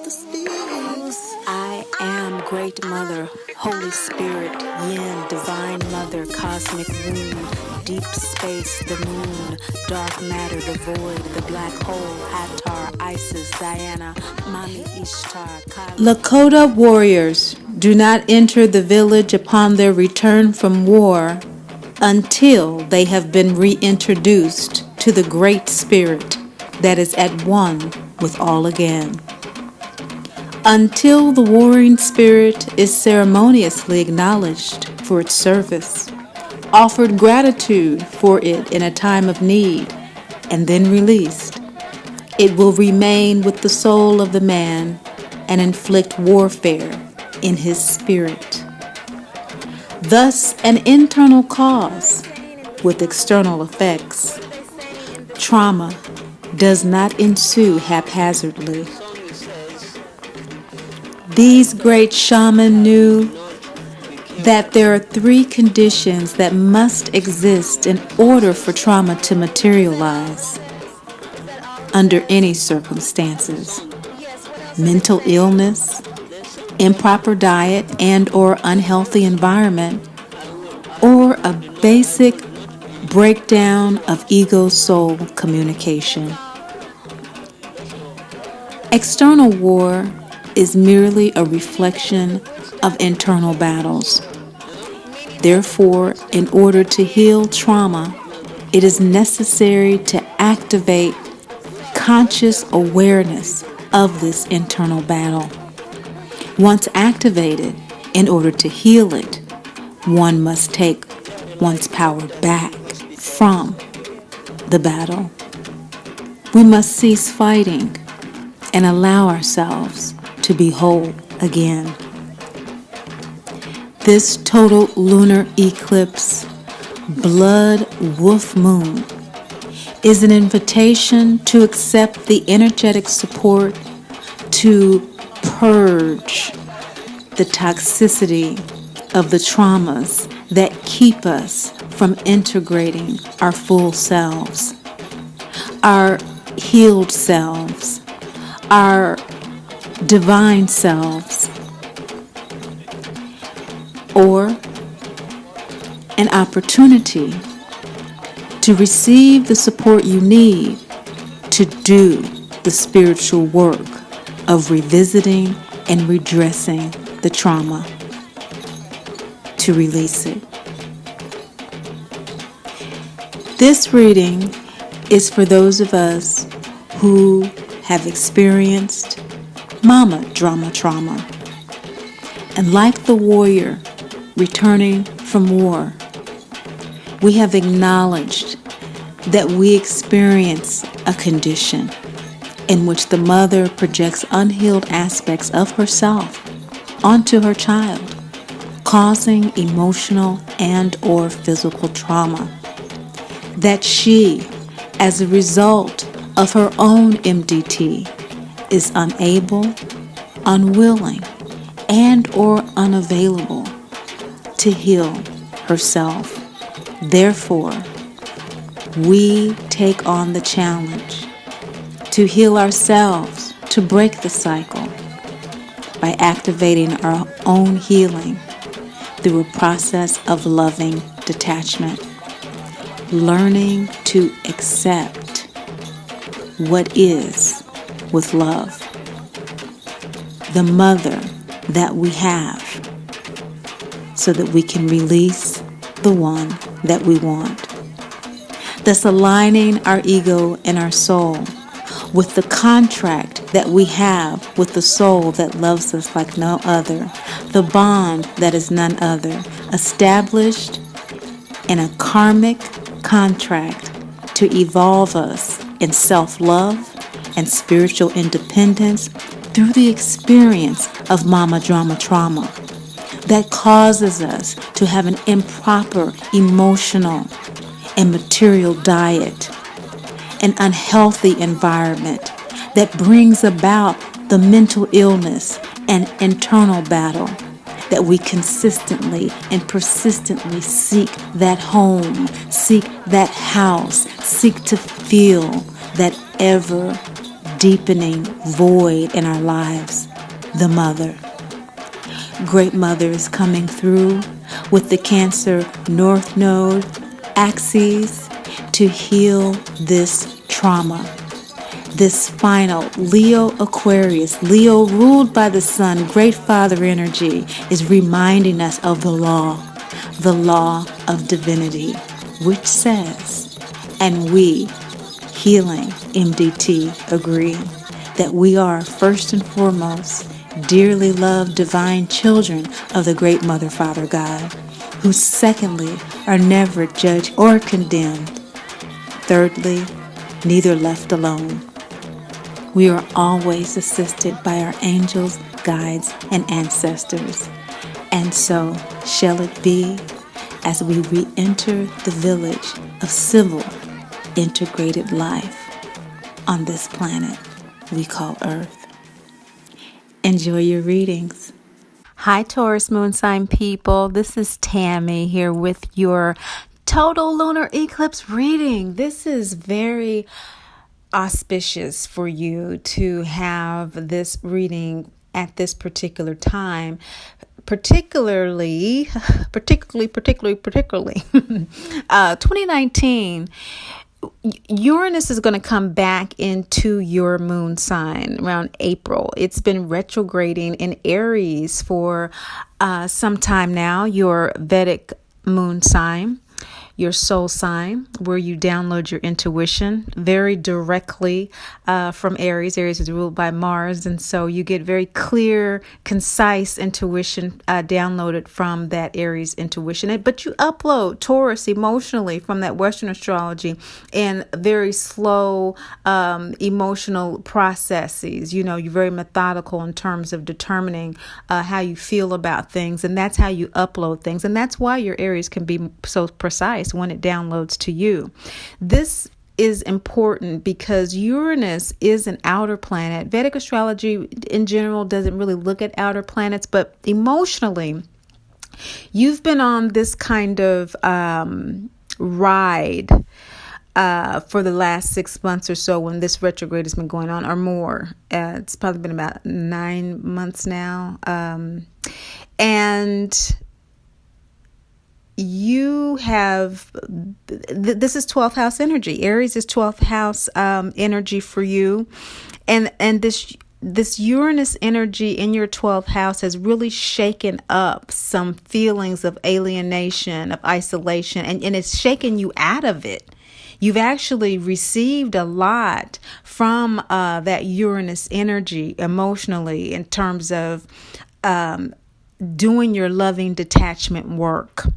I am Great Mother, Holy Spirit, Yin, Divine Mother, Cosmic Womb, Deep Space, the Moon, Dark Matter, the Void, the Black Hole, Hathor, Isis, Diana, Mami Ishtar, Kali. Lakota warriors do not enter the village upon their return from war until they have been reintroduced to the Great Spirit that is at one with all again. Until the warring spirit is ceremoniously acknowledged for its service, offered gratitude for it in a time of need, and then released, it will remain with the soul of the man and inflict warfare in his spirit. Thus, an internal cause with external effects. Trauma does not ensue haphazardly. These great shamans knew that there are three conditions that must exist in order for trauma to materialize under any circumstances: mental illness, improper diet and or unhealthy environment, or a basic breakdown of ego-soul communication. External war is merely a reflection of internal battles. Therefore, in order to heal trauma, it is necessary to activate conscious awareness of this internal battle. Once activated, in order to heal it, one must take one's power back from the battle. We must cease fighting and allow ourselves to be whole again. This total lunar eclipse, blood wolf moon, is an invitation to accept the energetic support to purge the toxicity of the traumas that keep us from integrating our full selves, our healed selves, our divine selves, or an opportunity to receive the support you need to do the spiritual work of revisiting and redressing the trauma, to release it. This reading is for those of us who have experienced mama drama trauma. And like the warrior returning from war, we have acknowledged that we experience a condition in which the mother projects unhealed aspects of herself onto her child, causing emotional and or physical trauma. That she, as a result of her own MDT, is unable, unwilling, and or unavailable to heal herself. Therefore, we take on the challenge to heal ourselves, to break the cycle by activating our own healing through a process of loving detachment, learning to accept what is with love, the mother that we have, so that we can release the one that we want. Thus aligning our ego and our soul with the contract that we have with the soul that loves us like no other, the bond that is none other, established in a karmic contract to evolve us in self-love and spiritual independence through the experience of mama drama trauma that causes us to have an improper emotional and material diet, an unhealthy environment that brings about the mental illness and internal battle, that we consistently and persistently seek that home, seek that house, seek to feel that ever deepening void in our lives, the mother. Great Mother is coming through with the Cancer North Node axes to heal this trauma. This final Leo Aquarius, Leo ruled by the sun, Great Father energy is reminding us of the law of divinity, which says, and we, Healing MDT, agree that we are first and foremost dearly loved divine children of the Great Mother Father God, who secondly are never judged or condemned. Thirdly, neither left alone. We are always assisted by our angels, guides, and ancestors. And so shall it be as we re-enter the village of civil, integrated life on this planet we call Earth. Enjoy your readings. Hi, Taurus moon sign people. This is Tammy here with your total lunar eclipse reading. This is very auspicious for you to have this reading at this particular time, particularly 2019. Uranus is going to come back into your moon sign around April. It's been retrograding in Aries for some time now, your Vedic moon sign, your soul sign, where you download your intuition very directly from Aries. Aries is ruled by Mars, and so you get very clear, concise intuition downloaded from that Aries intuition. But you upload Taurus emotionally from that Western astrology in very slow emotional processes. You know, you're very methodical in terms of determining how you feel about things, and that's how you upload things. And that's why your Aries can be so precise when it downloads to you. This is important because Uranus is an outer planet. Vedic astrology in general doesn't really look at outer planets, but emotionally, you've been on this kind of ride for the last 6 months or so when this retrograde has been going on, or more. It's probably been about 9 months now. And you have, this is 12th house energy. Aries is 12th house energy for you. And this Uranus energy in your 12th house has really shaken up some feelings of alienation, of isolation, and it's shaken you out of it. You've actually received a lot from that Uranus energy emotionally in terms of doing your loving detachment work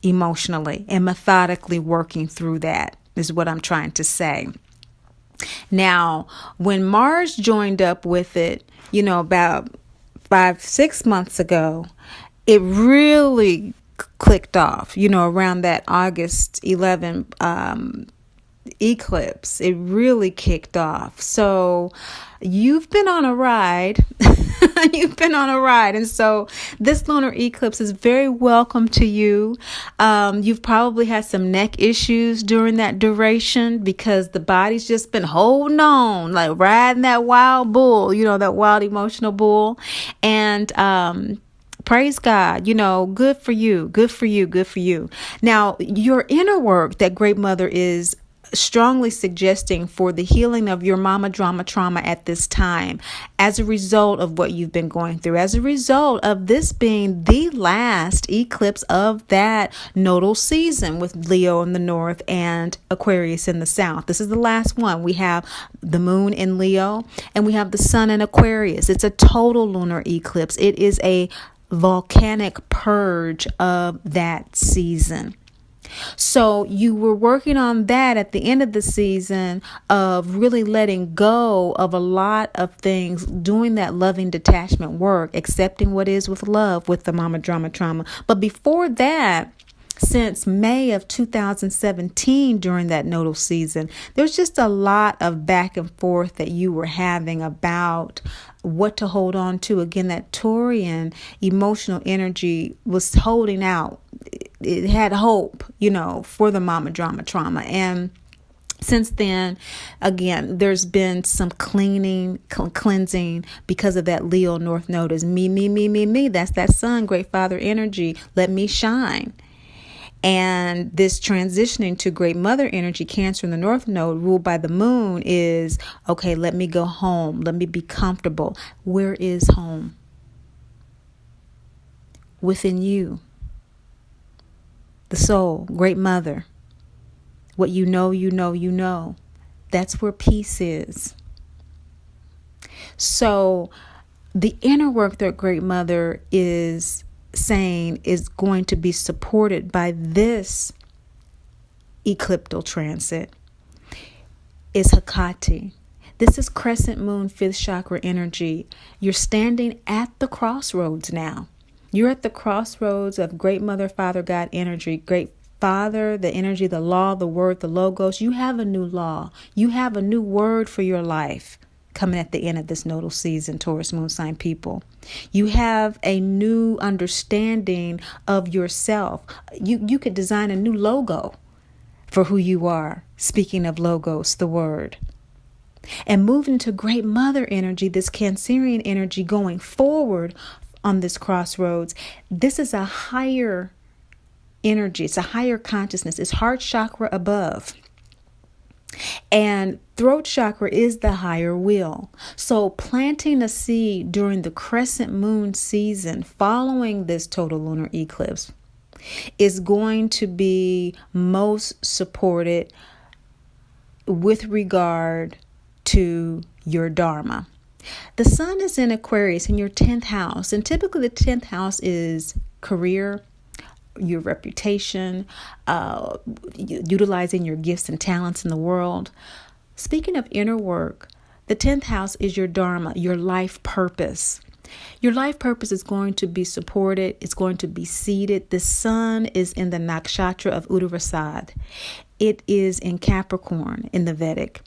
emotionally and methodically working through that is what I'm trying to say. Now, when Mars joined up with it, about 5-6 months ago, it really clicked off, around that August 11 eclipse. It really kicked off. So you've been on a ride. And so this lunar eclipse is very welcome to you. You've probably had some neck issues during that duration because the body's just been holding on, like riding that wild bull, that wild emotional bull. And praise God, good for you, good for you, good for you. Now, your inner work that Great Mother is strongly suggesting for the healing of your mama drama trauma at this time, as a result of what you've been going through, as a result of this being the last eclipse of that nodal season with Leo in the north and Aquarius in the south. This is the last one. We have the moon in Leo and we have the sun in Aquarius. It's a total lunar eclipse. It is a volcanic purge of that season. So you were working on that at the end of the season of really letting go of a lot of things, doing that loving detachment work, accepting what is with love with the mama drama trauma. But before that, since May of 2017, during that nodal season, there's just a lot of back and forth that you were having about what to hold on to. Again, that Taurian emotional energy was holding out. It had hope, for the mama drama trauma. And Since then, again, there's been some cleansing because of that Leo North Node is me, me, me, me, me. That's that sun, great father energy. Let me shine. And this transitioning to great mother energy, Cancer in the North Node, ruled by the moon, is, okay, let me go home. Let me be comfortable. Where is home? Within you. The soul, great mother. What you know, you know, you know. That's where peace is. So the inner work that great mother is saying is going to be supported by this ecliptical transit is Hecate. This is crescent moon, 5th chakra energy. You're standing at the crossroads now. You're at the crossroads of great mother, father, God energy, great Father, the energy, the law, the word, the logos. You have a new law. You have a new word for your life coming at the end of this nodal season, Taurus moon sign people. You have a new understanding of yourself. You could design a new logo for who you are. Speaking of logos, the word. And move into great mother energy, this Cancerian energy going forward on this crossroads. This is a higher energy. It's a higher consciousness. It's heart chakra above. And throat chakra is the higher will. So planting a seed during the crescent moon season following this total lunar eclipse is going to be most supported with regard to your dharma. The sun is in Aquarius in your 10th house. And typically the 10th house is career, your reputation, utilizing your gifts and talents in the world. Speaking of inner work, the 10th house is your dharma, your life purpose. Your life purpose is going to be supported. It's going to be seeded. The sun is in the nakshatra of Uttarasad. It is in Capricorn in the Vedic.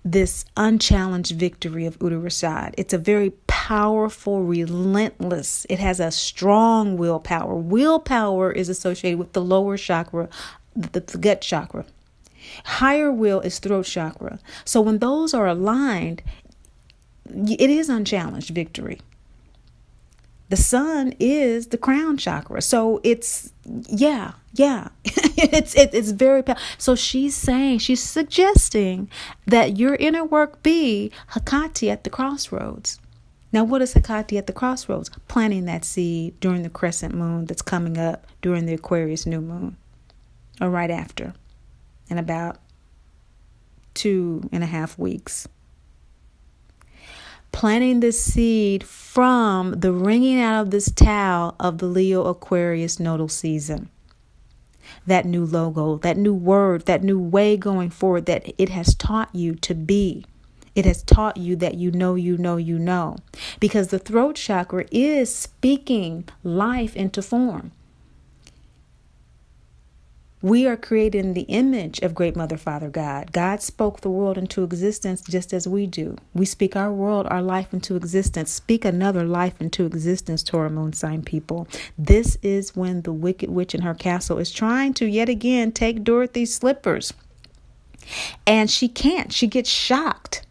This unchallenged victory of Uttarasad. It's a very powerful, relentless. It has a strong willpower. Willpower is associated with the lower chakra, the gut chakra. Higher will is throat chakra. So when those are aligned, it is unchallenged victory. The sun is the crown chakra. So it's, it's very powerful. So she's suggesting that your inner work be Hecate at the crossroads. Now, what is Hecate at the crossroads? Planting that seed during the crescent moon that's coming up during the Aquarius new moon, or right after, in about 2.5 weeks. Planting this seed from the ringing out of this towel of the Leo Aquarius nodal season. That new logo, that new word, that new way going forward that it has taught you to be. It has taught you that you know, you know, you know. Because the throat chakra is speaking life into form. We are created in the image of great mother, father, God. God spoke the world into existence just as we do. We speak our world, our life into existence. Speak another life into existence, Taurus moon sign people. This is when the wicked witch in her castle is trying to yet again take Dorothy's slippers. And she can't. She gets shocked.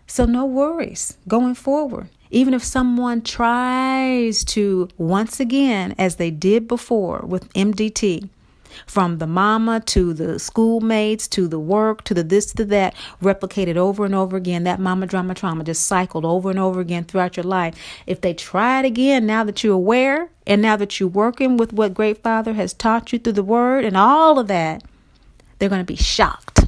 So no worries going forward. Even if someone tries to, once again, as they did before with MDT, from the mama to the schoolmates to the work to the this to that, replicated over and over again. That mama drama trauma just cycled over and over again throughout your life. If they try it again, now that you're aware and now that you're working with what Great Father has taught you through the word and all of that, they're going to be shocked.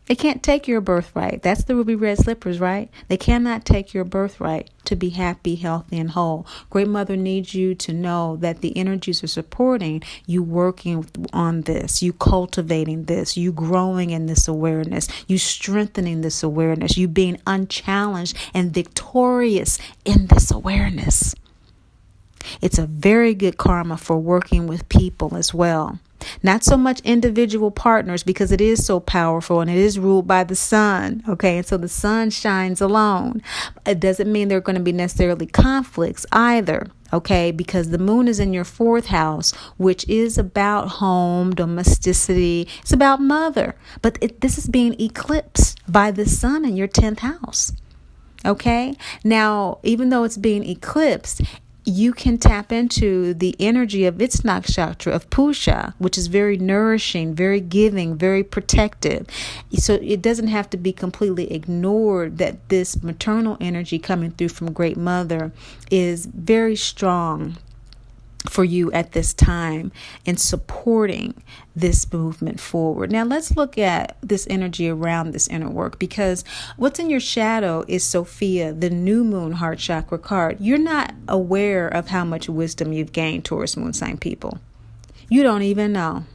They can't take your birthright. That's the ruby red slippers, right? They cannot take your birthright to be happy, healthy, and whole. Great Mother needs you to know that the energies are supporting you working on this, you cultivating this, you growing in this awareness, you strengthening this awareness, you being unchallenged and victorious in this awareness. It's a very good karma for working with people as well. Not so much individual partners because it is so powerful and it is ruled by the sun. Okay, and so the sun shines alone. It doesn't mean there are going to be necessarily conflicts either. Okay, because the moon is in your 4th house, which is about home, domesticity. It's about mother. But this is being eclipsed by the sun in your 10th house. Okay, now, even though it's being eclipsed, you can tap into the energy of its nakshatra of Pusha, which is very nourishing, very giving, very protective. So it doesn't have to be completely ignored that this maternal energy coming through from Great Mother is very strong for you at this time in supporting this movement forward. Now let's look at this energy around this inner work, because what's in your shadow is Sophia, the new moon heart chakra card. You're not aware of how much wisdom you've gained, Taurus moon sign people. You don't even know.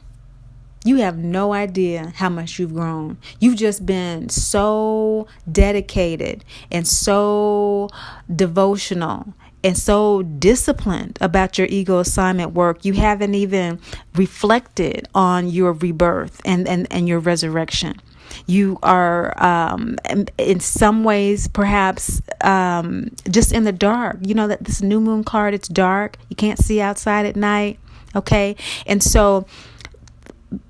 You have no idea how much you've grown. You've just been so dedicated and so devotional and so disciplined about your ego assignment work. You haven't even reflected on your rebirth and your resurrection. You are in some ways perhaps just in the dark. You know that this new moon card, it's dark. You can't see outside at night. Okay. And so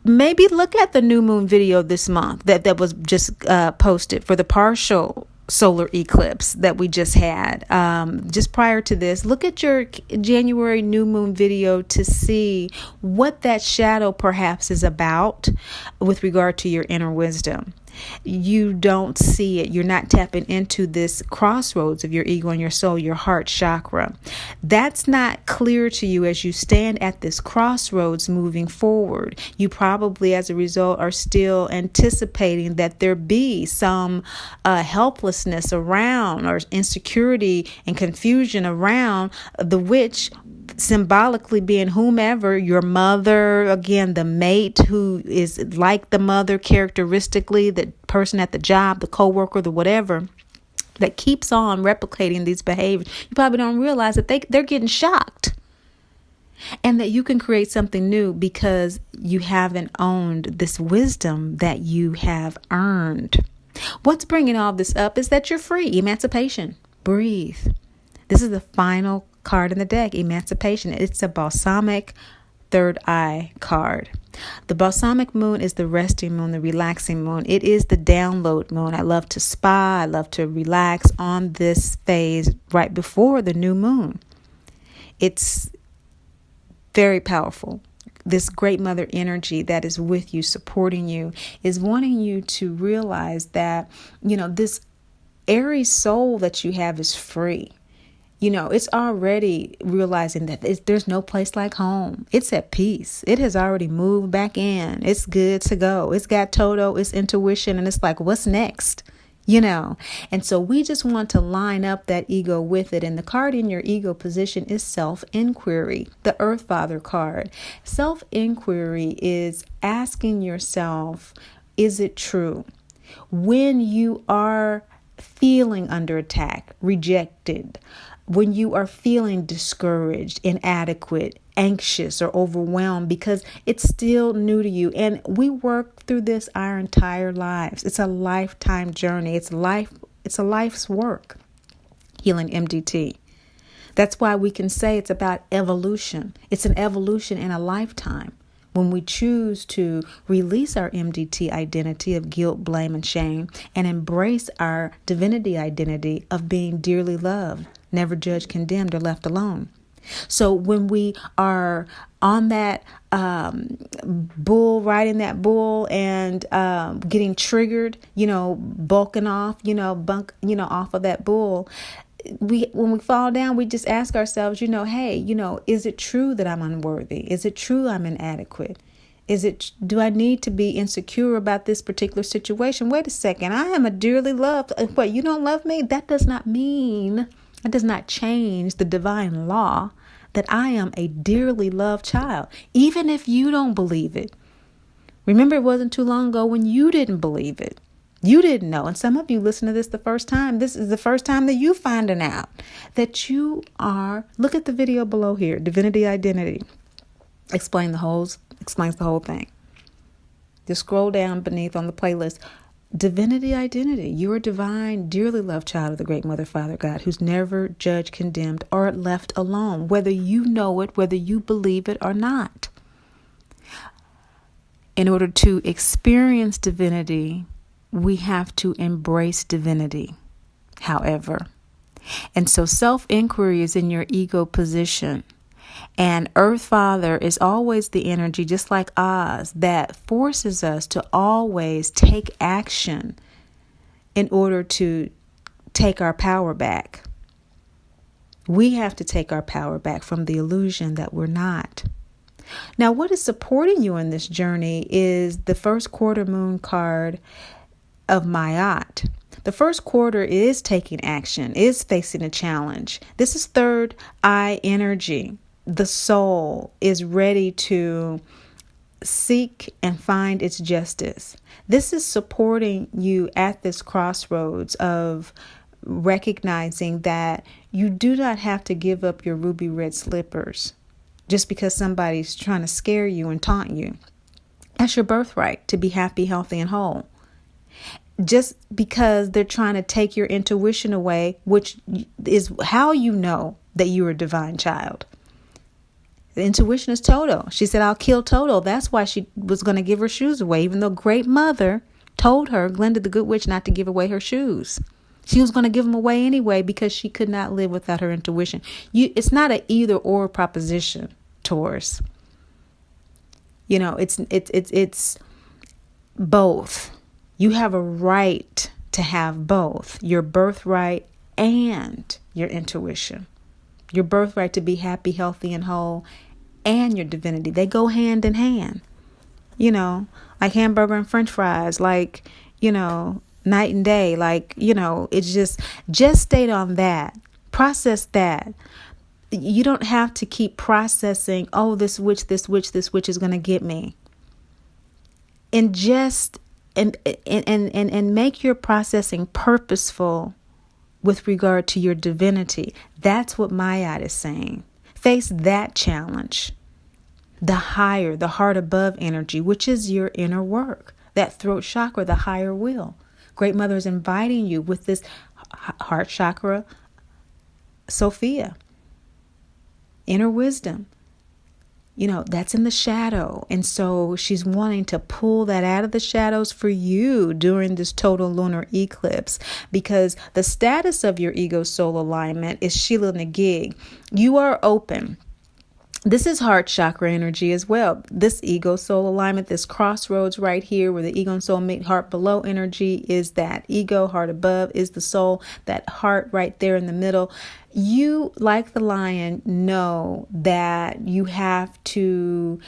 maybe look at the new moon video this month that was just posted for the partial solar eclipse that we just had. Just prior to this, look at your January new moon video to see what that shadow perhaps is about with regard to your inner wisdom. You don't see it. You're not tapping into this crossroads of your ego and your soul, your heart chakra. That's not clear to you as you stand at this crossroads moving forward. You probably, as a result, are still anticipating that there be some helplessness around, or insecurity and confusion around the witch, symbolically being whomever, your mother, again, the mate who is like the mother characteristically, the person at the job, the coworker, the whatever, that keeps on replicating these behaviors. You probably don't realize that they're getting shocked, and that you can create something new because you haven't owned this wisdom that you have earned. What's bringing all this up is that you're free. Emancipation. Breathe. This is the final card in the deck, emancipation. It's a balsamic 3rd eye card. The balsamic moon is the resting moon, the relaxing moon. It is the download moon. I love to spa. I love to relax on this phase right before the new moon. It's very powerful. This great mother energy that is with you, supporting you, is wanting you to realize that, this Aries soul that you have is free. It's already realizing that there's no place like home. It's at peace. It has already moved back in. It's good to go. It's got Toto, it's intuition, and it's like, what's next? And so we just want to line up that ego with it. And the card in your ego position is self-inquiry, the Earth Father card. Self-inquiry is asking yourself, is it true? When you are feeling under attack, rejected, when you are feeling discouraged, inadequate, anxious, or overwhelmed because it's still new to you. And we work through this our entire lives. It's a lifetime journey. It's a life's work. Healing MDT. That's why we can say it's about evolution. It's an evolution in a lifetime. When we choose to release our MDT identity of guilt, blame, and shame, and embrace our divinity identity of being dearly loved, never judged, condemned, or left alone. So when we are on that bull, riding that bull, and getting triggered, bulking off, off of that bull, when we fall down, we just ask ourselves, hey, is it true that I'm unworthy? Is it true I'm inadequate? Do I need to be insecure about this particular situation? Wait a second. I am a dearly loved. What, you don't love me? That does not change the divine law that I am a dearly loved child, even if you don't believe it. Remember, it wasn't too long ago when you didn't believe it. You didn't know. And some of you listen to this the first time. This is the first time that you finding out that you are. Look at the video below here. Divinity Identity. Explains the whole thing. Just scroll down beneath on the playlist. divinity identity. You're a divine, dearly loved child of the great Mother, Father, God, who's never judged, condemned, or left alone, whether you know it, whether you believe it or not. In order to experience divinity, we have to embrace divinity, however. And so self-inquiry is in your ego position. And Earth Father is always the energy, just like Oz, that forces us to always take action in order to take our power back. We have to take our power back from the illusion that we're not. Now, what is supporting you in this journey is the first quarter moon card of Mayat. The first quarter is taking action, is facing a challenge. This is third eye energy. The soul is ready to seek and find its justice. This is supporting you at this crossroads of recognizing that you do not have to give up your ruby red slippers just because somebody's trying to scare you and taunt you. That's your birthright, to be happy, healthy, and whole. Just because they're trying to take your intuition away, which is how you know that you're a divine child. The intuition is Toto. She said, I'll kill Toto. That's why she was going to give her shoes away, even though Great Mother told her, Glinda the Good Witch, not to give away her shoes. She was going to give them away anyway because she could not live without her intuition. It's not an either or proposition, Taurus. You know, it's both. You have a right to have both, your birthright and your intuition. Your birthright to be happy, healthy, and whole, and your divinity. They go hand in hand. You know, like hamburger and french fries, like, you know, night and day. Like, you know, it's just state on that. Process that. You don't have to keep processing, oh, this witch is going to get me. And just and make your processing purposeful with regard to your divinity. That's what Mayat is saying. Face that challenge. The higher, the heart above energy, which is your inner work. That throat chakra, the higher will. Great Mother is inviting you with this heart chakra, Sophia. Inner wisdom. You know, that's in the shadow. And so she's wanting to pull that out of the shadows for you during this total lunar eclipse, because the status of your ego soul alignment is Sheila Nagig. You are open. This is heart chakra energy as well. This ego soul alignment, this crossroads right here where the ego and soul meet, heart below energy is that ego, heart above is the soul, that heart right there in the middle. You, like the lion, know that you have to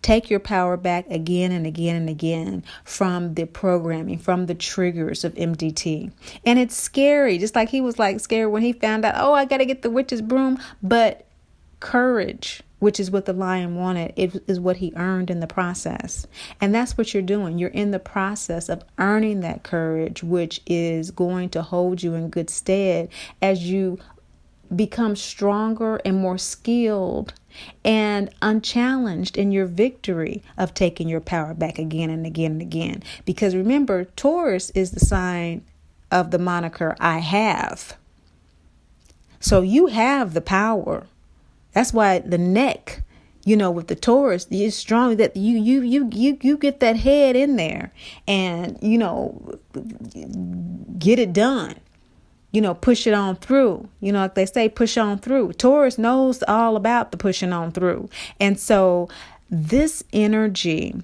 take your power back again and again and again from the programming, from the triggers of MDT. And it's scary, just like he was like scared when he found out, oh, I got to get the witch's broom. But courage, which is what the lion wanted, it is what he earned in the process. And that's what you're doing. You're in the process of earning that courage, which is going to hold you in good stead as you become stronger and more skilled and unchallenged in your victory of taking your power back again and again and again. Because remember, Taurus is the sign of the moniker I have. So you have the power. That's why the neck, you know, with the Taurus is strong, that you get that head in there and, you know, get it done. You know, push it on through. You know, like they say, push on through. Taurus knows all about the pushing on through. And so this energy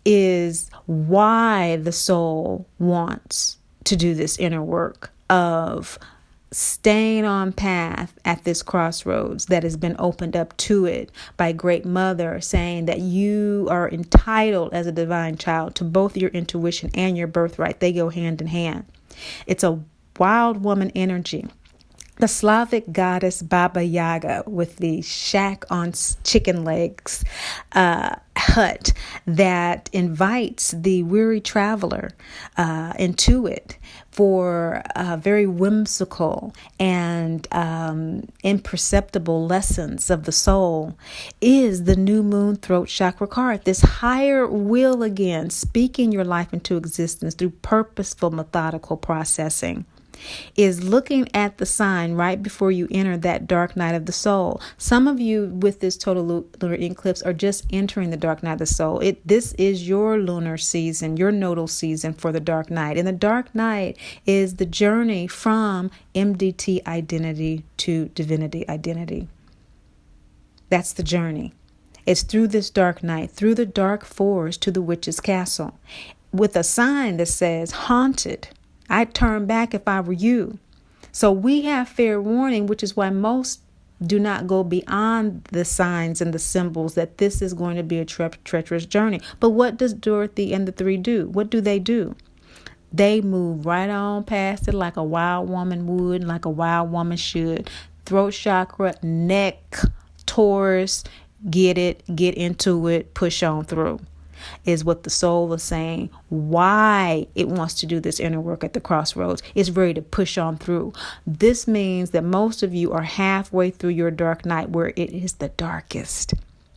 is why the soul wants to do this inner work of staying on path at this crossroads that has been opened up to it by Great Mother, saying that you are entitled as a divine child to both your intuition and your birthright. They go hand in hand. It's a wild woman energy. The Slavic goddess Baba Yaga with the shack on chicken legs hut that invites the weary traveler into it for very whimsical and imperceptible lessons of the soul, is the new moon throat chakra card. This higher will, again, speaking your life into existence through purposeful, methodical processing, is looking at the sign right before you enter that dark night of the soul. Some of you with this total lunar eclipse are just entering the dark night of the soul. This is your lunar season, your nodal season for the dark night. And the dark night is the journey from MDT identity to divinity identity. That's the journey. It's through this dark night, through the dark forest to the witch's castle, with a sign that says haunted. I'd turn back if I were you. So we have fair warning, which is why most do not go beyond the signs and the symbols that this is going to be a treacherous journey. But what does Dorothy and the three do? What do? They move right on past it like a wild woman would, like a wild woman should. Throat chakra, neck, Taurus, get into it, push on through, is what the soul is saying. Why it wants to do this inner work at the crossroads. It's ready to push on through. This means that most of you are halfway through your dark night where it is the darkest.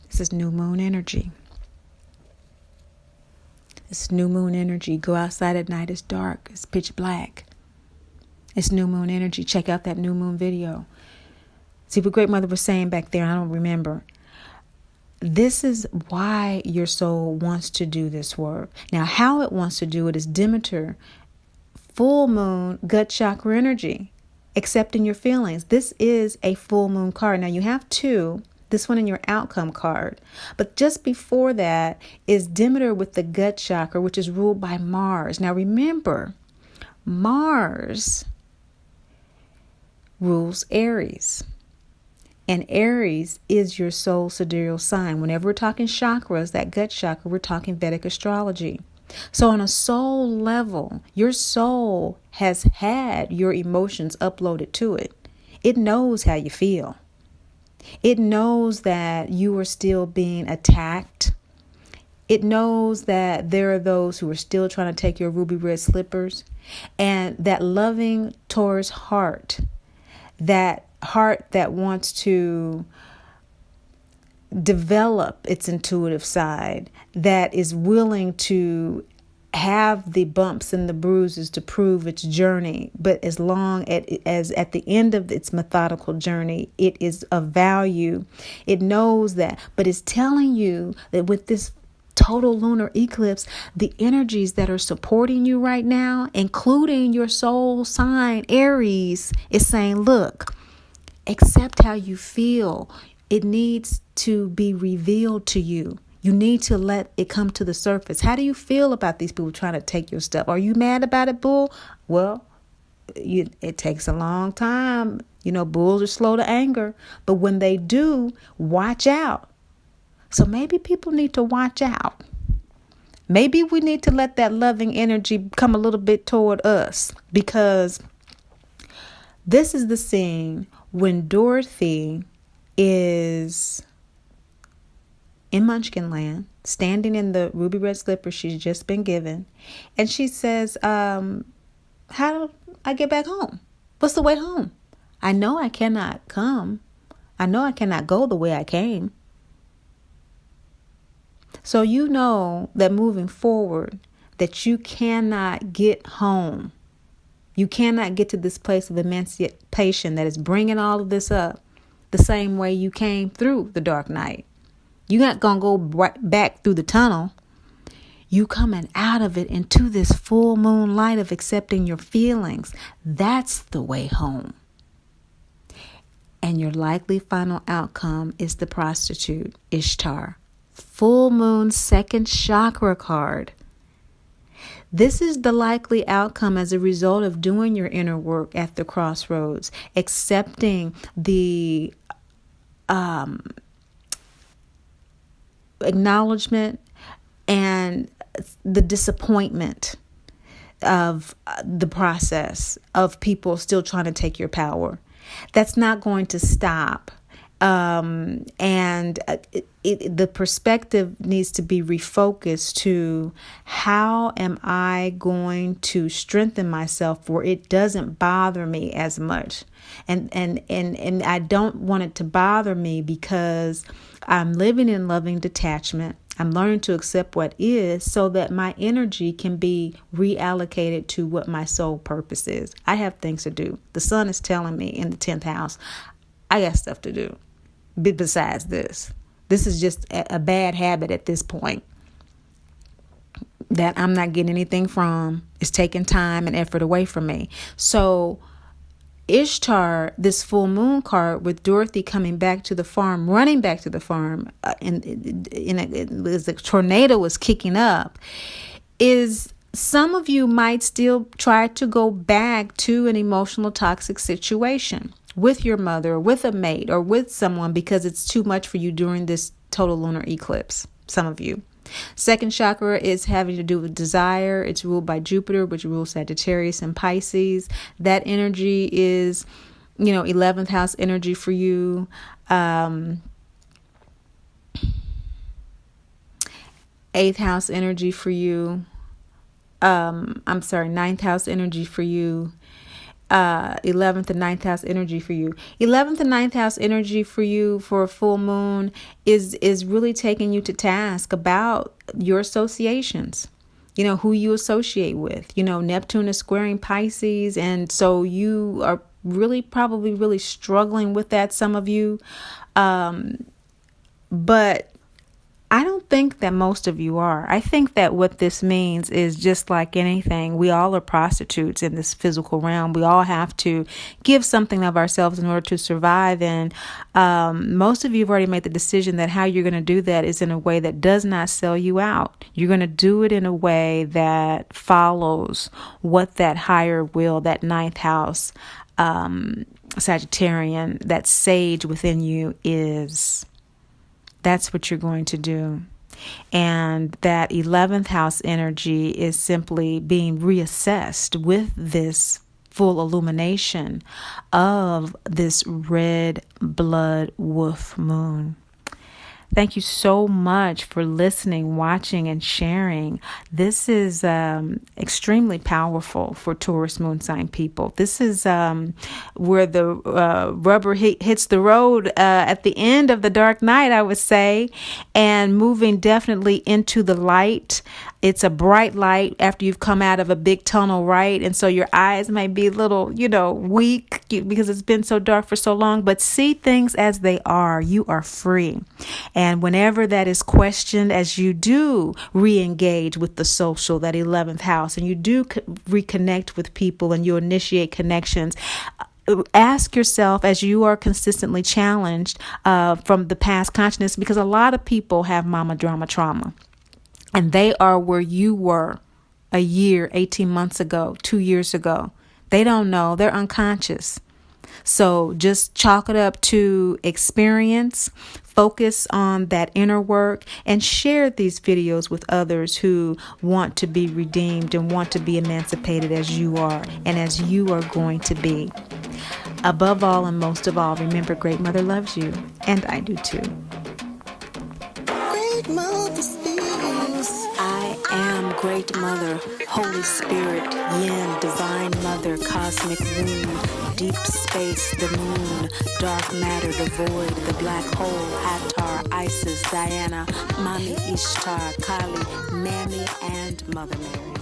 This is new moon energy. It's new moon energy. Go outside at night, it's dark, it's pitch black. It's new moon energy. Check out that new moon video. See what Great Mother was saying back there, I don't remember. This is why your soul wants to do this work. Now, how it wants to do it is Demeter, full moon, gut chakra energy, accepting your feelings. This is a full moon card. Now, you have two, this one in your outcome card. But just before that is Demeter with the gut chakra, which is ruled by Mars. Now, remember, Mars rules Aries. And Aries is your soul sidereal sign. Whenever we're talking chakras, that gut chakra, we're talking Vedic astrology. So on a soul level, your soul has had your emotions uploaded to it. It knows how you feel. It knows that you are still being attacked. It knows that there are those who are still trying to take your ruby red slippers. And that loving Taurus heart, that heart that wants to develop its intuitive side, that is willing to have the bumps and the bruises to prove its journey, but as long as at the end of its methodical journey, it is of value. It knows that, but it's telling you that with this total lunar eclipse, the energies that are supporting you right now, including your soul sign, Aries, is saying, look, accept how you feel. It needs to be revealed to you. You need to let it come to the surface. How do you feel about these people trying to take your stuff? Are you mad about it, bull? Well, it takes a long time. Bulls are slow to anger. But when they do, watch out. So maybe people need to watch out. Maybe we need to let that loving energy come a little bit toward us, because this is the scene when Dorothy is in Munchkinland, standing in the ruby red slipper she's just been given. And she says, how do I get back home? What's the way home? I know I cannot come. I know I cannot go the way I came. So you know that moving forward, that you cannot get home. You cannot get to this place of emancipation that is bringing all of this up the same way you came through the dark night. You're not going to go right back through the tunnel. You coming out of it into this full moon light of accepting your feelings. That's the way home. And your likely final outcome is the prostitute, Ishtar. Full moon second chakra card. This is the likely outcome as a result of doing your inner work at the crossroads, accepting the acknowledgement and the disappointment of the process of people still trying to take your power. That's not going to stop. The perspective needs to be refocused to how am I going to strengthen myself where it doesn't bother me as much. And I don't want it to bother me because I'm living in loving detachment. I'm learning to accept what is so that my energy can be reallocated to what my soul purpose is. I have things to do. The sun is telling me in the 10th house, I got stuff to do besides this. This is just a bad habit at this point that I'm not getting anything from. It's taking time and effort away from me. So Ishtar, this full moon card with Dorothy coming back to the farm, running back to the farm, as the tornado was kicking up, is some of you might still try to go back to an emotional toxic situation with your mother or with a mate or with someone because it's too much for you during this total lunar eclipse. Some of you. Second chakra is having to do with desire. It's ruled by Jupiter, which rules Sagittarius and Pisces. That energy is, 11th house energy for you. 8th house energy for you. 9th house energy for you. 11th and 9th house energy for you. 11th and 9th house energy for you for a full moon is really taking you to task about your associations. Who you associate with. Neptune is squaring Pisces, and so you are probably really struggling with that, some of you. But I don't think that most of you are. I think that what this means is just like anything. We all are prostitutes in this physical realm. We all have to give something of ourselves in order to survive. And most of you have already made the decision that how you're going to do that is in a way that does not sell you out. You're going to do it in a way that follows what that higher will, that 9th house, Sagittarian, that sage within you is. That's what you're going to do. And that 11th house energy is simply being reassessed with this full illumination of this red blood wolf moon. Thank you so much for listening, watching, and sharing. This is extremely powerful for Taurus moon sign people. This is where the rubber hits the road at the end of the dark night, I would say, and moving definitely into the light. It's a bright light after you've come out of a big tunnel, right? And so your eyes may be a little, weak because it's been so dark for so long, but see things as they are. You are free. And whenever that is questioned, as you do re-engage with the social, that 11th house, and you do reconnect with people and you initiate connections, ask yourself as you are consistently challenged from the past consciousness, because a lot of people have mama drama trauma. And they are where you were a year, 18 months ago, 2 years ago. They don't know. They're unconscious. So just chalk it up to experience, focus on that inner work, and share these videos with others who want to be redeemed and want to be emancipated as you are and as you are going to be. Above all and most of all, remember, Great Mother loves you, and I do too. Great Mother speaks. I am Great Mother, Holy Spirit, Yin, Divine Mother, Cosmic Womb, Deep Space, the Moon, Dark Matter, the Void, the Black Hole, Hathor, Isis, Diana, Mami Ishtar, Kali, Mammy, and Mother Mary.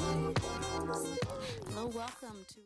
Hello, welcome to